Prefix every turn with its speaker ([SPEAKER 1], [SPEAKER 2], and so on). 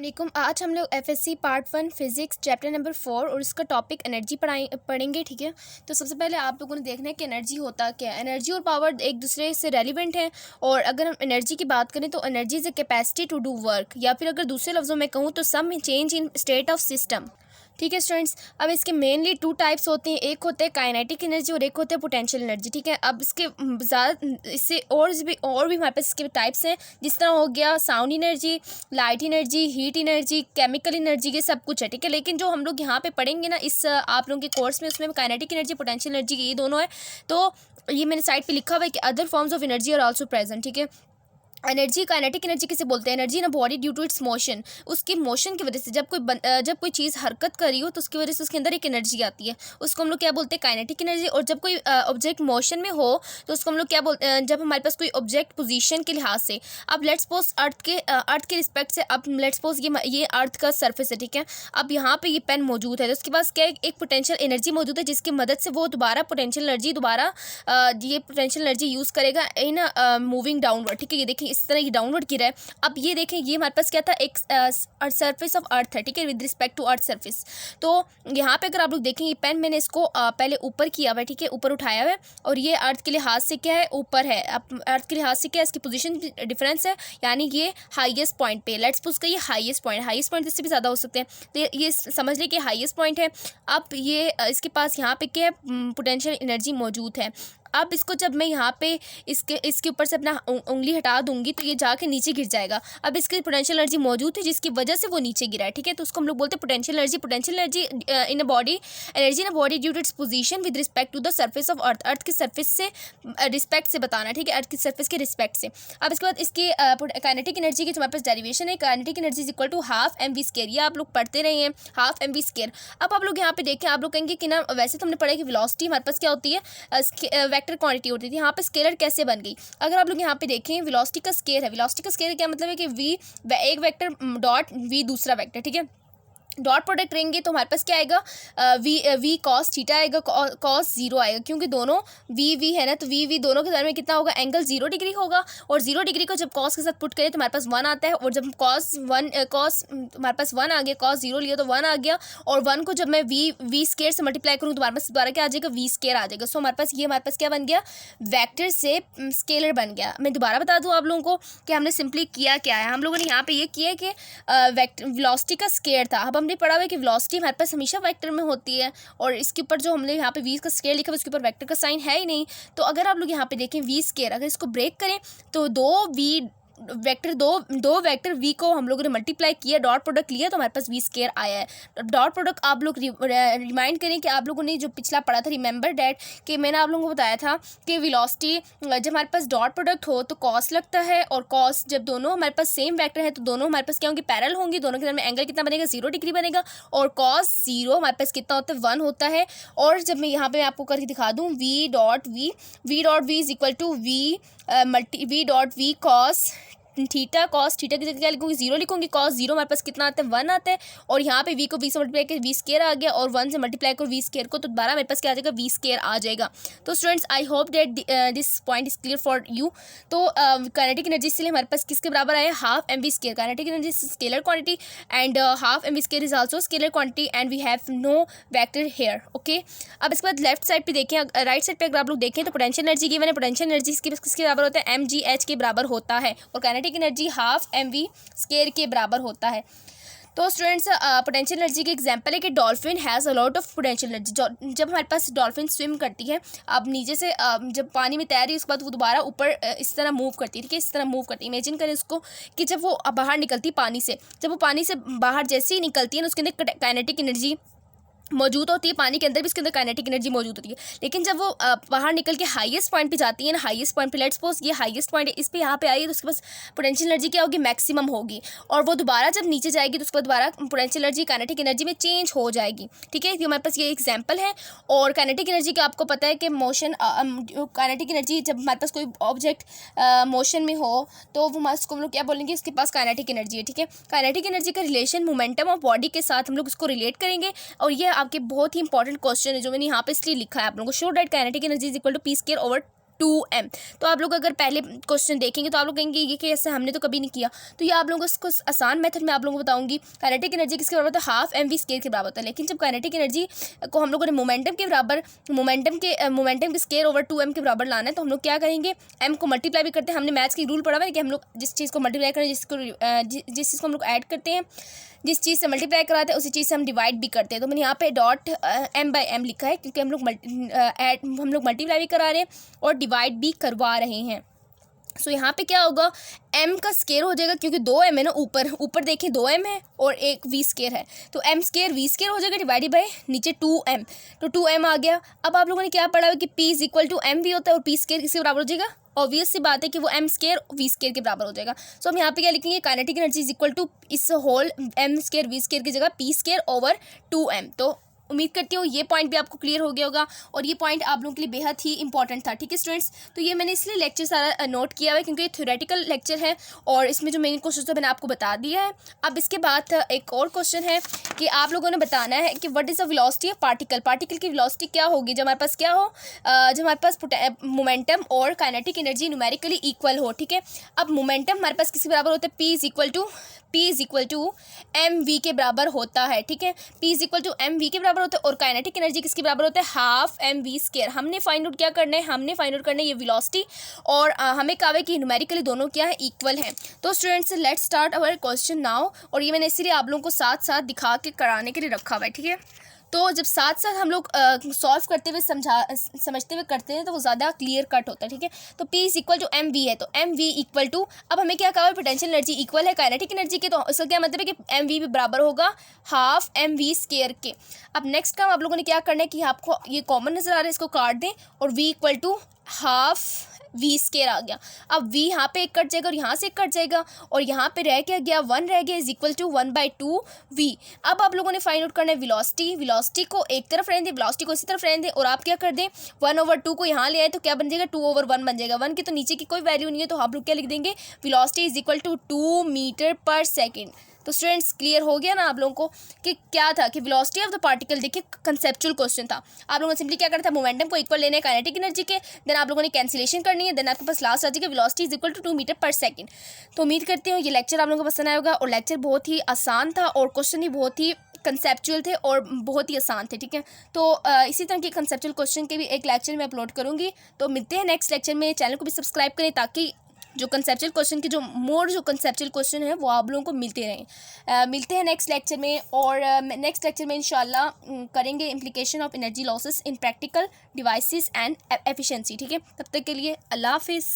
[SPEAKER 1] वालेकुम। आज हम लोग FSc part 1 physics chapter number 4 और इसका टॉपिक एनर्जी पढ़ेंगे। ठीक है, तो सबसे पहले आप लोगों ने देखना है कि एनर्जी होता क्या है। एनर्जी और पावर एक दूसरे से रेलिवेंट हैं, और अगर हम एनर्जी की बात करें तो energy is a capacity to do work, या फिर अगर दूसरे लफ्ज़ों में कहूँ तो some change in state of system. ठीक है स्टूडेंट्स, अब इसके मेनली 2 टाइप्स होते हैं, एक होते हैं काइनेटिक एनर्जी और एक होते हैं पोटेंशियल एनर्जी। ठीक है, अब इसके ज़्यादा इससे और भी हमारे पास इसके टाइप्स हैं, जिस तरह हो गया sound energy, light energy, heat energy, chemical energy, ये सब कुछ है। ठीक है, लेकिन जो हम लोग यहाँ पे पढ़ेंगे ना इस आप लोगों के कोर्स में, उसमें काइनेटिक एनर्जी, पोटेंशियल एनर्जी ये दोनों है। तो ये मैंने साइड पे लिखा हुआ है कि other forms of energy are also present. ठीक है, एनर्जी काइनेटिक एनर्जी किसे बोलते हैं? Energy in a body due to its motion, उसकी मोशन की वजह से जब कोई चीज़ हरकत कर रही हो तो उसकी वजह से उसके अंदर एक एनर्जी आती है, उसको हम लोग क्या बोलते हैं? Kinetic energy. और जब कोई ऑब्जेक्ट मोशन में हो तो उसको हम लोग क्या बोलते हैं? जब हमारे पास कोई ऑब्जेक्ट पोजीशन के लिहाज से, अब लेट्स सपोज अर्थ के रिस्पेक्ट से, अब लेट्स सपोज ये अर्थ का सर्फेस है। ठीक है, अब यहाँ पे ये पेन मौजूद है तो उसके पास क्या है? एक पोटेंशियल एनर्जी मौजूद है, जिसकी मदद से वो दोबारा पोटेंशियल एनर्जी यूज़ करेगा इन मूविंग डाउनवर्ड। ठीक है, ये देखिए इस तरह ये डाउनवर्ड गिरा है। अब ये देखें, ये हमारे पास क्या था? एक सरफेस ऑफ अर्थ है। ठीक है, with respect to earth surface. तो यहाँ पे अगर आप लोग देखें, ये पेन मैंने इसको पहले ऊपर किया हुआ है। ठीक है, ऊपर उठाया हुआ है, और ये अर्थ के लिहाज से क्या है? ऊपर है। अब अर्थ के लिहाज से क्या है? इसकी पोजीशन डिफरेंस है, यानी ये हाईएस्ट पॉइंट पे, लेट्स सपोज ये हाईएस्ट पॉइंट इससे भी ज़्यादा हो सकते हैं, तो ये समझ लें कि हाईएस्ट पॉइंट है। अब ये इसके पास यहाँ पे क्या है? पोटेंशियल एनर्जी मौजूद है। अब इसको जब मैं यहाँ पे इसके ऊपर से अपना उंगली हटा दूंगी तो ये जाके नीचे गिर जाएगा। अब इसकी पोटेंशियल एनर्जी मौजूद है, जिसकी वजह से वो नीचे गिरा है। ठीक है, तो उसको हम लोग बोलते हैं potential energy. Potential energy in a body, energy in a body due to its position with respect to the surface of earth, earth की सरफेस से रिस्पेक्ट से बताना। ठीक है, अर्थ की सरफेस के रिस्पेक्ट से। अब इसके बाद इसकी काइनेटिक एनर्जी की जो हमारे पास डेरिवेशन है, kinetic energy is equal to half m v square. ये आप लोग पढ़ते रहे हैं, हाफ एम वी स्केयर। अब आप लोग यहाँ पे देखें, आप लोग कहेंगे कि ना वैसे तो हमने पढ़ा कि वेलोसिटी हमारे पास क्या होती है? वेक्टर क्वांटिटी होती थी। यहाँ पे स्केलर कैसे बन गई? अगर आप लोग यहाँ पे देखें, वेलोसिटी का स्केयर है। वेलोसिटी का स्केयर क्या मतलब है? कि वी एक वेक्टर डॉट वी दूसरा वेक्टर। ठीक है, डॉट प्रोडक्ट रहेंगे तो हमारे पास क्या आएगा? वी कॉस थीटा आएगा, कॉस जीरो आएगा, क्योंकि दोनों वी है ना, तो वी दोनों के दरमियान कितना होगा? एंगल 0 डिग्री होगा। और 0 डिग्री को जब कॉस के साथ पुट करें तो हमारे पास 1 आता है, और जब कॉस हमारे पास 1 आ गया, कॉस 0 लिया तो 1 आ गया, और 1 को जब मैं वी स्केयर से मल्टीप्लाई करूँ तो हमारे पास दोबारा क्या आ जाएगा? वी स्केयर आ जाएगा। सो हमारे पास क्या बन गया? वैक्टर से स्केलर बन गया। मैं दोबारा बता दूँ आप लोगों को कि हमने सिंपली किया क्या है। हम लोगों ने यहाँ पे ये किया कि वेलोसिटी का स्केयर था। अब हमने पढ़ा हुआ है कि वेलोसिटी हमारे पास हमेशा वेक्टर में होती है, और इसके ऊपर जो हमने यहाँ पे वी का स्केयर लिखा है उसके ऊपर वेक्टर का साइन है ही नहीं। तो अगर आप लोग यहाँ पे देखें वी स्केयर, अगर इसको ब्रेक करें तो दो वेक्टर वी को हम लोगों ने मल्टीप्लाई किया, डॉट प्रोडक्ट लिया, तो हमारे पास वी स्केयर आया है। डॉट प्रोडक्ट आप लोग रिमाइंड करें कि आप लोगों ने जो पिछला पढ़ा था, रिमेंबर डैट, कि मैंने आप लोगों को बताया था कि वेलोसिटी जब हमारे पास डॉट प्रोडक्ट हो तो कॉस लगता है, और कॉस जब दोनों हमारे पास सेम वेक्टर है तो दोनों हमारे पास क्या होंगे? पैरेलल होंगी। दोनों के दरमियान एंगल कितना बनेगा? 0 डिग्री बनेगा। और कॉस 0 हमारे पास कितना होता है? 1 होता है। और जब मैं यहाँ पे आपको करके दिखा दूँ, v dot v is equal to v dot v cos theta, cos theta की जगह क्या लिखूंगी? 0 लिखूंगी। कॉस 0 हमारे पास कितना आता है? 1 आता है। और यहाँ पे वी को वी से मल्टीप्लाई कर वी स्केयर आ गया, और 1 से मल्टीप्लाई करो वी स्केयर को, तो दोबारा मेरे पास क्या आ जाएगा? वी स्केयर आ जाएगा। तो students, I hope that this point is clear for you. तो काइनेटिक एनर्जी इसलिए हमारे पास किसके बराबर आया? Half m v square. Kinetic energy scalar quantity, and half m v square is also scalar quantity, and we have no vector here. Okay, अब इसके बाद लेफ्ट साइड पे देखें, राइट साइड पे अगर आप लोग देखें तो पोटेंशियल एनर्जी गिवन है। पोटेंशियल एनर्जी किसके बराबर होता है? mgh के बराबर होता है, और kinetic energy half m v square के बराबर होता है। तो स्टूडेंट्स, पोटेंशियल एनर्जी के एग्जांपल है कि dolphin has a lot of potential energy. जब हमारे पास डॉल्फिन स्विम करती है, अब नीचे से जब पानी में तैर रही है, उसके बाद वो दोबारा ऊपर इस तरह मूव करती है। ठीक है, इस तरह मूव करती है। इमेजिन करें उसको कि जब वो बाहर निकलती पानी से, जब वो पानी से बाहर जैसे ही निकलती है ना, उसके अंदर काइनेटिक एनर्जी मौजूद होती है। पानी के अंदर भी इसके अंदर काइनेटिक एनर्जी मौजूद होती है। लेकिन जब वो बाहर निकल के हाईएस्ट पॉइंट पे जाती है ना, हाईएस्ट पॉइंट पे, लेट्स सपोज ये हाईएस्ट पॉइंट है, इस पे यहाँ पे आई है, तो उसके पास पोटेंशियल एनर्जी क्या होगी? मैक्सिमम होगी। और वो दोबारा जब नीचे जाएगी तो उसके बाद दोबारा पोटेंशियल एनर्जी काइनेटिक एनर्जी में चेंज हो जाएगी। ठीक है, ये हमारे पास ये एग्जाम्पल है। और काइनेटिक एनर्जी का आपको पता है कि मोशन, काइनेटिक एनर्जी जब हमारे पास कोई ऑब्जेक्ट मोशन में हो तो वो उसको हम लोग क्या बोलेंगे? उसके पास काइनेटिक एनर्जी है। ठीक है, काइनेटिक एनर्जी का रिलेशन मोमेंटम ऑफ बॉडी के साथ हम लोग उसको रिलेट करेंगे, और ये आपके बहुत ही इंपॉर्टेंट क्वेश्चन है जो मैंने यहाँ पे इसलिए लिखा है आप लोगों को। Show that kinetic energy is equal to p square over 2m। तो आप लोग अगर पहले क्वेश्चन देखेंगे तो आप लोग कहेंगे ये कैसे, हमने तो कभी नहीं किया। तो ये आप लोगों को इसको आसान मेथड में आप लोगों को बताऊंगी। काइनेटिक एनर्जी किसके बराबर होता है, हाफ एम वी स्केयर के बराबर होता है। लेकिन जब काइनेटिक एनर्जी को हम लोगों ने मोमेंटम के बराबर, मोमेंटम के स्केयर ओवर 2m के बराबर लाना है, तो हम लोग क्या करेंगे, m को मल्टीप्लाई भी करते हैं। हमने मैथ्स की रूल पढ़ा हुआ है कि हम लोग जिस चीज़ को मल्टीप्लाई करें, जिस चीज़ को हम लोग ऐड करते हैं, जिस चीज़ से मल्टीप्लाई कराते हैं उसी चीज़ से हम डिवाइड भी करते हैं। तो मैंने यहाँ पे डॉट m/m लिखा है क्योंकि हम लोग मल्टीप्लाई भी करा रहे हैं और डिवाइड भी करवा रहे हैं। सो यहाँ पे क्या होगा, m का स्केयर हो जाएगा क्योंकि 2m है ना, ऊपर देखिए 2m है और एक v स्केयर है, तो m स्केयर v स्केयर हो जाएगा डिवाइडेड बाय नीचे 2m, तो 2m आ गया। अब आप लोगों ने क्या पढ़ा है कि p is equal to m v होता है और p स्केयर किसके बराबर हो जाएगा, ऑब्वियस सी बात है कि वो m स्केयर v स्केयर के बराबर हो जाएगा। सो हम यहाँ पे क्या लिखेंगे, kinetic energy is equal to इस whole m square v square की जगह p स्केयर ओवर 2m। तो उम्मीद करती हूँ ये पॉइंट भी आपको क्लियर हो गया होगा और ये पॉइंट आप लोगों के लिए बेहद ही इंपॉर्टेंट था। ठीक है स्टूडेंट्स, तो ये मैंने इसलिए लेक्चर सारा नोट किया हुआ है क्योंकि ये थ्योरेटिकल लेक्चर है और इसमें जो मेन क्वेश्चन था मैंने आपको बता दिया है। अब इसके बाद एक और क्वेश्चन है कि आप लोगों ने बताना है कि what is the velocity of particle, particle की वेलोसिटी क्या होगी जब हमारे पास क्या हो, जब हमारे पास मोमेंटम और काइनेटिक एनर्जी न्यूमेरिकली इक्वल हो। ठीक है, अब मोमेंटम हमारे पास किसके बराबर होता है, p is equal to m v के बराबर होता है। ठीक है, p is equal to m v के बराबर होता है और काइनेटिक एनर्जी किसके बराबर होता है, हाफ एम वी स्केयर। हमने फाइंड आउट क्या करना है, हमने फाइंड आउट करना है ये वेलोसिटी और हमें कहा है कि न्यूमेरिकली दोनों क्या है, इक्वल है। तो students let's start our question now, और ये मैंने इसीलिए आप लोगों को साथ साथ दिखा के कराने के लिए रखा हुआ है। ठीक है, तो जब साथ साथ हम लोग सॉल्व करते हुए समझते हुए करते हैं तो वो ज़्यादा क्लियर कट होता है। ठीक है, तो P is equal to m v है, तो एम वी इक्वल टू, अब हमें क्या कहा है, पोटेंशियल एनर्जी इक्वल है काइनेटिक एनर्जी के, तो इसका क्या मतलब है कि एम वी भी बराबर होगा हाफ एम वी स्केयर के। अब नेक्स्ट काम आप लोगों ने क्या करना है कि आपको ये कॉमन नज़र आ रहा है, इसको काट दें और v equal to half v square आ गया। अब v यहाँ पे एक कट जाएगा और यहाँ से एक कट जाएगा और यहाँ पे रह क्या गया, 1 रह गया, इज इक्वल टू 1/2 v। अब आप लोगों ने फाइंड आउट करना है वेलोसिटी को एक तरफ रहने दें, वेलोसिटी को इसी तरफ रहने दें और आप क्या कर दें, 1/2 को यहाँ ले आए तो क्या बन जाएगा, 2/1 बन जाएगा। 1 की तो नीचे की कोई वैल्यू नहीं है, तो आप लोग क्या लिख देंगे, velocity is equal to 2 metre पर सेकेंड। तो स्टूडेंट्स क्लियर हो गया ना आप लोगों को कि क्या था कि वेलोसिटी ऑफ द पार्टिकल, देखिए कंसेप्चुअल क्वेश्चन था। आप लोगों ने सिंपली क्या करना था, मोमेंटम को इक्वल लेना है काइनेटिक एनर्जी के, देन आप लोगों ने कैंसिलेशन करनी है, देन आपके पास लास्ट आ जाएगा velocity is equal to 2 metre पर सेकंड। तो उम्मीद करती हूँ ये लेक्चर आप लोगों को पसंद आया होगा और लेक्चर बहुत ही आसान था और क्वेश्चन भी बहुत ही कंसेप्चुअल थे और बहुत ही आसान थे। ठीक है, तो इसी तरह के कंसेप्चुअल क्वेश्चन के भी एक लेक्चर मैं अपलोड करूँगी। तो मिलते हैं नेक्स्ट लेक्चर में, चैनल को भी सब्सक्राइब करें ताकि जो कंसेप्चुअल क्वेश्चन के जो कंसेप्चुअल क्वेश्चन है वो आप लोगों को मिलते रहें। मिलते हैं नेक्स्ट लेक्चर में और नेक्स्ट लेक्चर में इंशाल्लाह करेंगे implication of energy losses in practical devices and efficiency. ठीक है, तब तक के लिए अल्लाह हाफिज़।